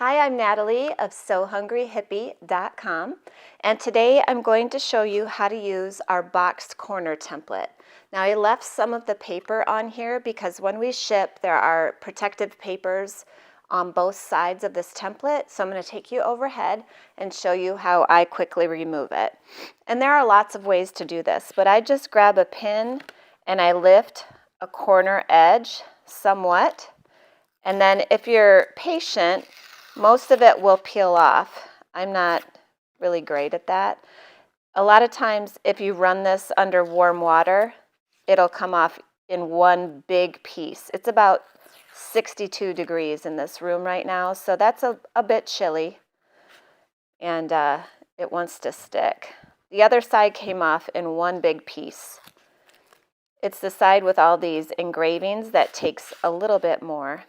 Hi, I'm Natalie of hungryHippie.com, and today I'm going to show you how to use our boxed corner template. Now, I left some of the paper on here because when we ship, there are protective papers on both sides of this template, so I'm going to take you overhead and show you how I quickly remove it. And there are lots of ways to do this, but I just grab a pin and I lift a corner edge somewhat, and then if you're patient, most of it will peel off. I'm not really great at that. A lot of times, if you run this under warm water, it'll come off in one big piece. It's about 62 degrees in this room right now, so that's a bit chilly, and it wants to stick. The other side came off in one big piece. It's the side with all these engravings that takes a little bit more.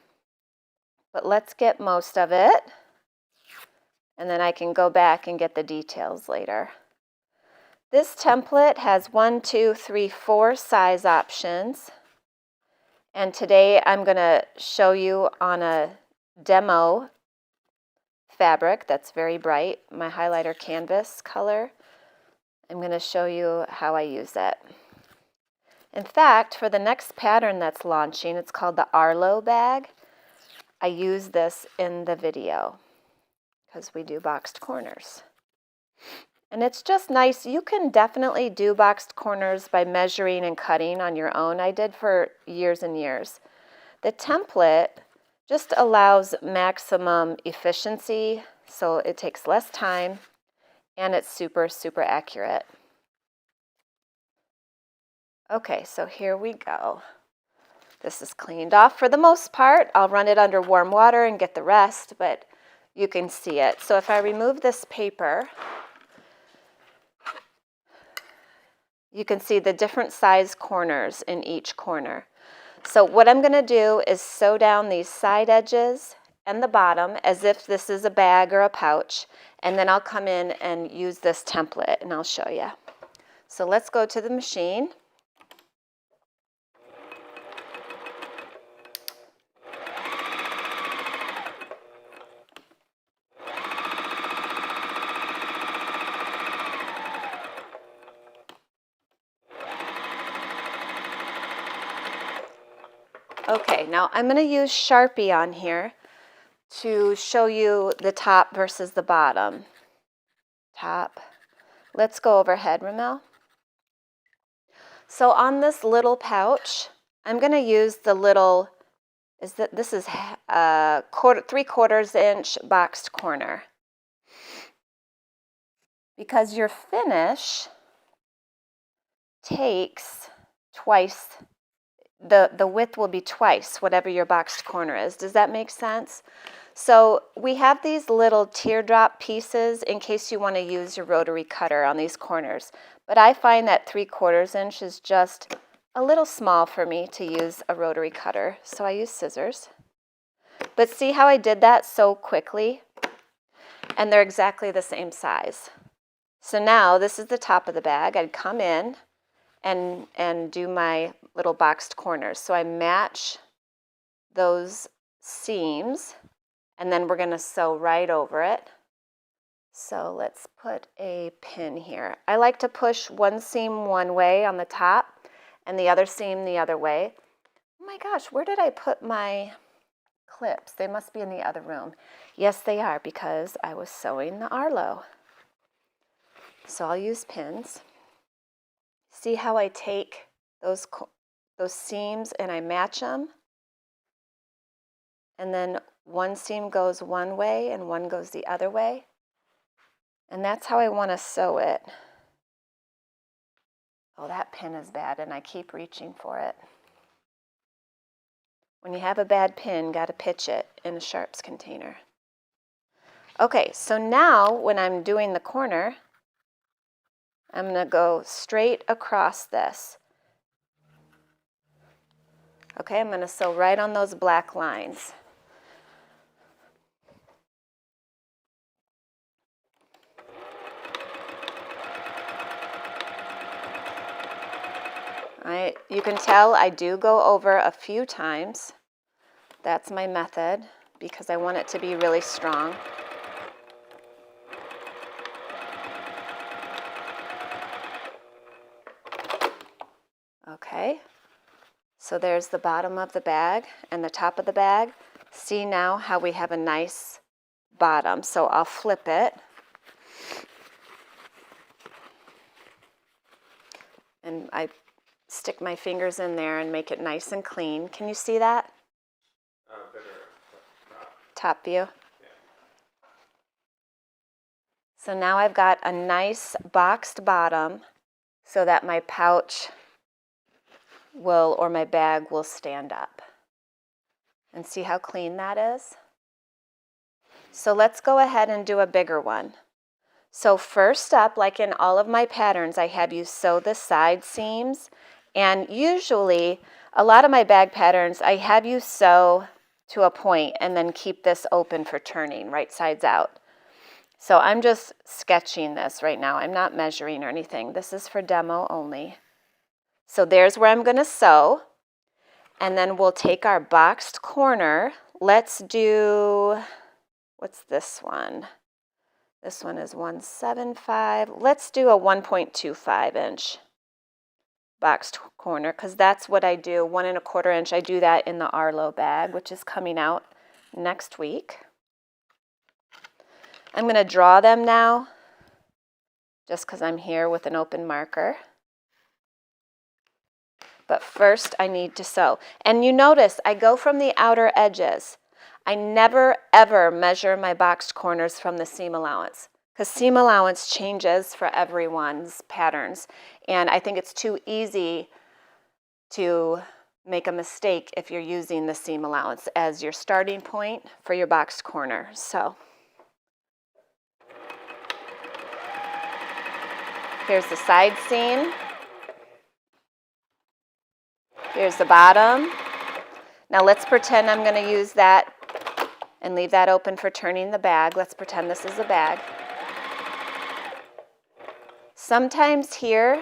But let's get most of it, and then I can go back and get the details later. This template has 1, 2, 3, 4 size options, and today I'm going to show you on a demo fabric that's very bright, my highlighter canvas color. I'm going to show you how I use it. In fact, for the next pattern that's launching, it's called the Arlo bag. I use this in the video because we do boxed corners. And it's just nice. You can definitely do boxed corners by measuring and cutting on your own. I did for years and years. The template just allows maximum efficiency, so it takes less time, and it's super, super accurate. Okay, so here we go. This is cleaned off for the most part. I'll run it under warm water and get the rest, but you can see it. So if I remove this paper, you can see the different size corners in each corner. So what I'm going to do is sew down these side edges and the bottom as if this is a bag or a pouch, and then I'll come in and use this template and I'll show you. So let's go to the machine. Okay, now I'm going to use Sharpie on here to show you the top versus the bottom. Top. Let's go overhead, Ramel. So on this little pouch, I'm going to use the little, this is a 3/4 inch boxed corner. Because your finish takes twice, the width will be twice whatever your boxed corner is. Does that make sense? So we have these little teardrop pieces in case you want to use your rotary cutter on these corners. But I find that 3/4 inch is just a little small for me to use a rotary cutter, so I use scissors. But see how I did that so quickly? And they're exactly the same size. So now this is the top of the bag. I'd come in and do my little boxed corners. So I match those seams, and then we're going to sew right over it. So let's put a pin here. I like to push one seam one way on the top and the other seam the other way. Oh my gosh, where did I put my clips? They must be in the other room. Yes, they are, because I was sewing the Arlo. So I'll use pins. See how I take those seams and I match them? And then one seam goes one way and one goes the other way. And that's how I want to sew it. Oh, that pin is bad, and I keep reaching for it. When you have a bad pin, got to pitch it in a sharps container. Okay, so now when I'm doing the corner, I'm going to go straight across this. Okay, I'm going to sew right on those black lines. You can tell I do go over a few times. That's my method. because I want it to be really strong. Okay, so there's the bottom of the bag and the top of the bag. See now how we have a nice bottom. So I'll flip it. And I stick my fingers in there and make it nice and clean. Can you see that? Better top view. So now I've got a nice boxed bottom so that my pouch will, or my bag will stand up. And see how clean that is? So let's go ahead and do a bigger one. So first up, like in all of my patterns, I have you sew the side seams. And usually, a lot of my bag patterns, I have you sew to a point and then keep this open for turning, right sides out. So I'm just sketching this right now. I'm not measuring or anything. This is for demo only. So there's where I'm going to sew. And then we'll take our boxed corner. Let's do, what's this one? This one is 175. Let's do a 1.25 inch boxed corner because that's what I do, 1 1/4 inch. I do that in the Arlo bag, which is coming out next week. I'm going to draw them now just because I'm here with an open marker. But first I need to sew. And you notice I go from the outer edges. I never ever measure my boxed corners from the seam allowance because seam allowance changes for everyone's patterns. And I think it's too easy to make a mistake if you're using the seam allowance as your starting point for your boxed corner. So here's the side seam. Here's the bottom. Now let's pretend I'm going to use that and leave that open for turning the bag. Let's pretend this is a bag. Sometimes here,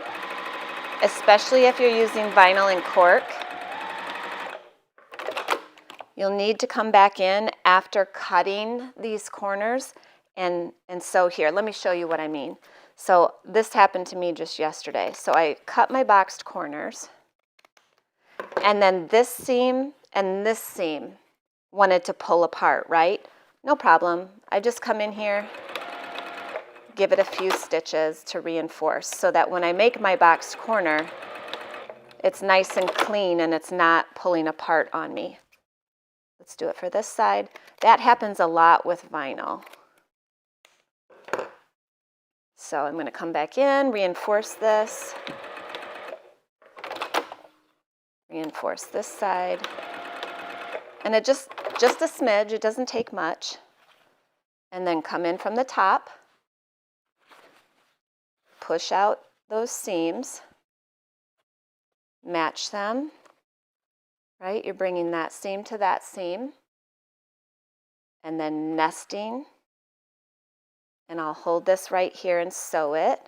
especially if you're using vinyl and cork, you'll need to come back in after cutting these corners and sew here. Let me show you what I mean. So this happened to me just yesterday. So I cut my boxed corners, and then this seam and this seam wanted to pull apart, right? No problem. I just come in here, give it a few stitches to reinforce so that when I make my boxed corner, it's nice and clean and it's not pulling apart on me. Let's do it for this side. That happens a lot with vinyl. So I'm going to come back in, reinforce this, reinforce this side. And it just a smidge, it doesn't take much. And then come in from the top, push out those seams, match them, right? You're bringing that seam to that seam, and then nesting. And I'll hold this right here and sew it.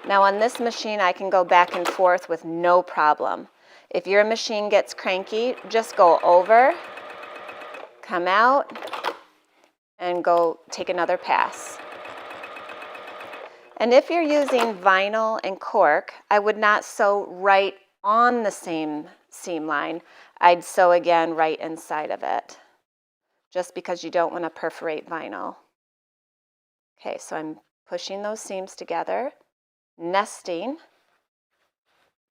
Now on this machine, I can go back and forth with no problem. If your machine gets cranky, just go over, come out, and go take another pass. And if you're using vinyl and cork, I would not sew right on the same seam line. I'd sew again right inside of it, just because you don't want to perforate vinyl. Okay, so I'm pushing those seams together, nesting,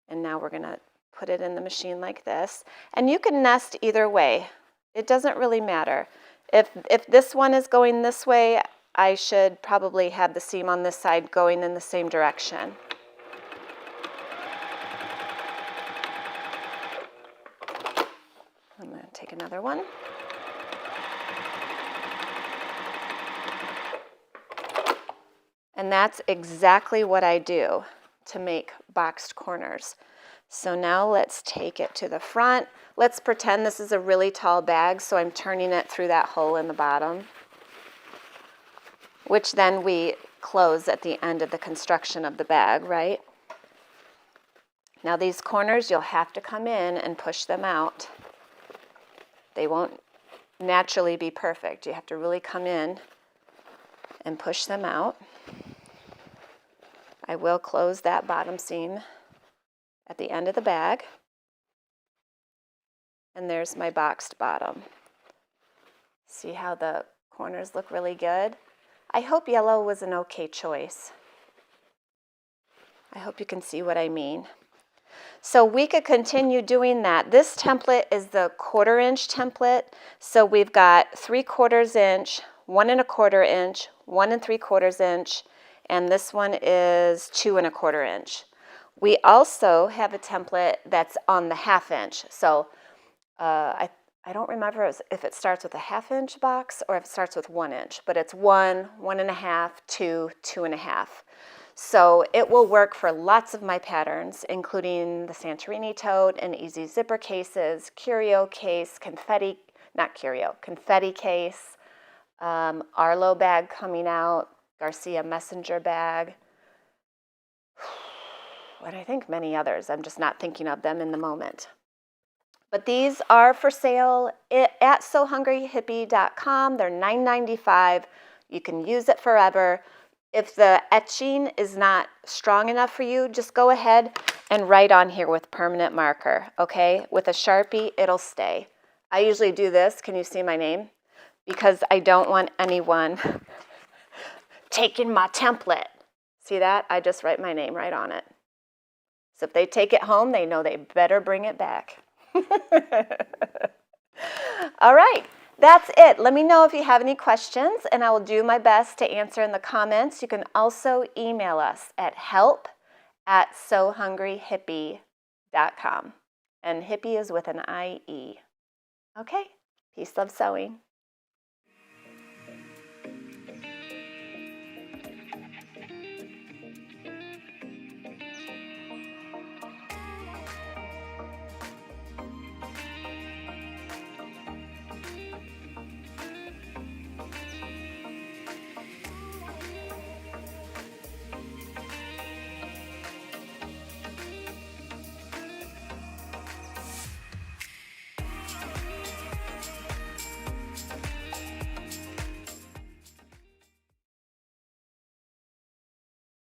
and now we're going to put it in the machine like this. And you can nest either way. It doesn't really matter. If this one is going this way, I should probably have the seam on this side going in the same direction. I'm going to take another one. And that's exactly what I do to make boxed corners. So now let's take it to the front. Let's pretend this is a really tall bag, so I'm turning it through that hole in the bottom, which then we close at the end of the construction of the bag, right? Now these corners, you'll have to come in and push them out. They won't naturally be perfect. You have to really come in and push them out. I will close that bottom seam at the end of the bag. And there's my boxed bottom. See how the corners look really good? I hope yellow was an okay choice. I hope you can see what I mean. So we could continue doing that. This template is the 1/4 inch template. So we've got 3/4 inch, 1 1/4 inch, 1 3/4 inch, and this one is 2 1/4 inch. We also have a template that's on the 1/2 inch. So I don't remember if it starts with a 1/2 inch box or if it starts with 1 inch, but it's 1, 1 1/2, 2, 2 1/2. So it will work for lots of my patterns, including the Santorini tote and easy zipper cases, curio case, confetti case, Arlo bag coming out, Garcia messenger bag, and I think many others. I'm just not thinking of them in the moment. But these are for sale at sohungryhippie.com. They're $9.95. You can use it forever. If the etching is not strong enough for you, just go ahead and write on here with permanent marker, okay? With a Sharpie, it'll stay. I usually do this. Can you see my name? Because I don't want anyone taking my template. See that? I just write my name right on it. So if they take it home, they know they better bring it back. All right, that's it. Let me know if you have any questions, and I will do my best to answer in the comments. You can also email us at help@sohungryhippie.com. And hippie is with an IE. Okay, peace, love, sewing.